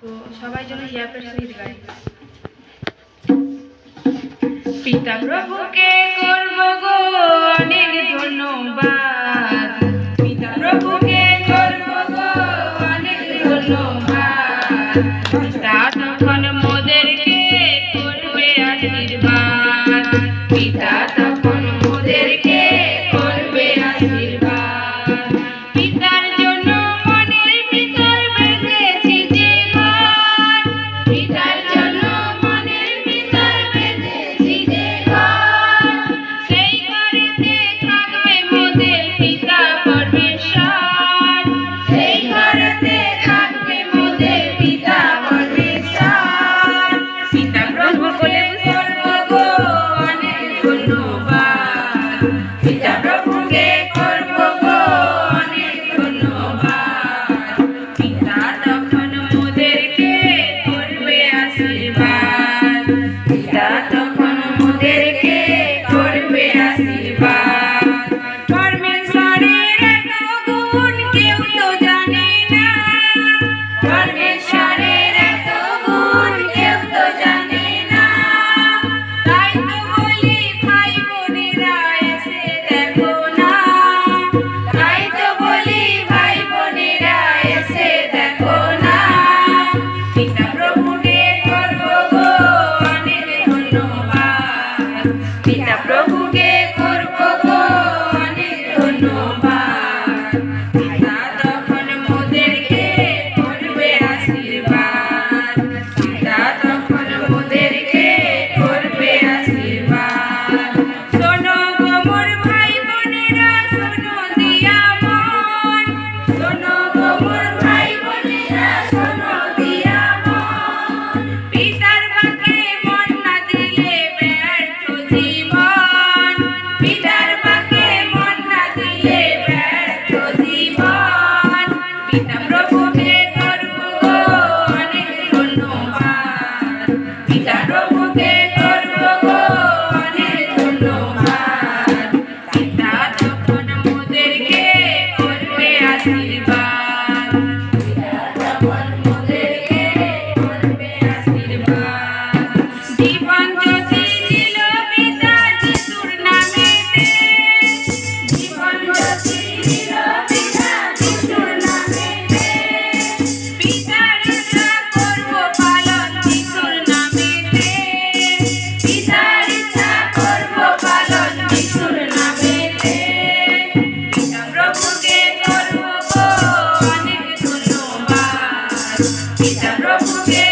তো সবাই যেন ইয়াপের সহিত গায়। পিতা প্রভুকে করব গো অনেক ধন্যবাদ, পিতা প্রভুকে করব গো অনেক ধন্যবাদ। পিতা তখন মোদেরকে করবে আশীর্বাদ, পিতা তখন মোদেরকে করবে আশীর্বাদ। পিতার জন্য মনের ভিতর বেঁধেছি যে ঘর, পিতার জন্য মনের ভিতর বেঁধেছি যে ঘর। সেই ঘরেতে থাকবে মোদের পিতা পরমেশ্বর, সেই ঘরেতে থাকবে মোদের পিতা পরমেশ্বর। পিতা প্রভুকে করব গো অনেক ধন্যবাদ, পিতা প্রভুকে করব গো অনেক ধন্যবাদ। পিতা তখন মোদেরকে করবে আশীর্বাদ, পিতা তখন মোদেরকে করবে আশীর্বাদ। পরমেশ্বরের এত গুণ কেউ তো জানে না, পরমেশ্বরের এত গুণ কেউ তো জানে না। তাই তো বলি ভাই বোনেরা এসে দেখো না, তাই তো বলি ভাই বোনেরা এসে দেখো না। পিতা প্রভুকে করব গো অনেক ধন্যবাদ, পিতা প্রভুকে করব গো অনেক ধন্যবাদ। পিতা তখন মোদেরকে করবে আশীর্বাদ, পিতা তখন মোদেরকে করবে আশীর্বাদ। শোনো গো মোর ভাই বোনেরা, শোনো দিয়া মন, শোনো গো মোর ভাই বোনেরা, শোনো দিয়া মন। পিতার বাকে মন না দিলে ব্যর্থ জীবন, পিতার বাকে মন না দিলে ব্যর্থ জীবন। পিতা প্রভুকে করব গো অনেক ধন্যবাদ, পিতা প্রভুকে করব গো অনেক ধন্যবাদ। পিতা তখন মোদেরকে করবে আশীর্বাদ, পিতা তখন মোদেরকে করবে আশীর্বাদ। জীবন জ্যোতি দিল পিতা যিশুর নামেতে, জীবন জ্যোতি দিল পিতা যিশুর নামেতে। পিতার ইচ্ছা করব পালন যিশুর নামেতে, পিতার ইচ্ছা করব পালন যিশুর নামেতে। পিতা প্রভুকে করব গো অনেক ধন্যবাদ, পিতা প্রভুকে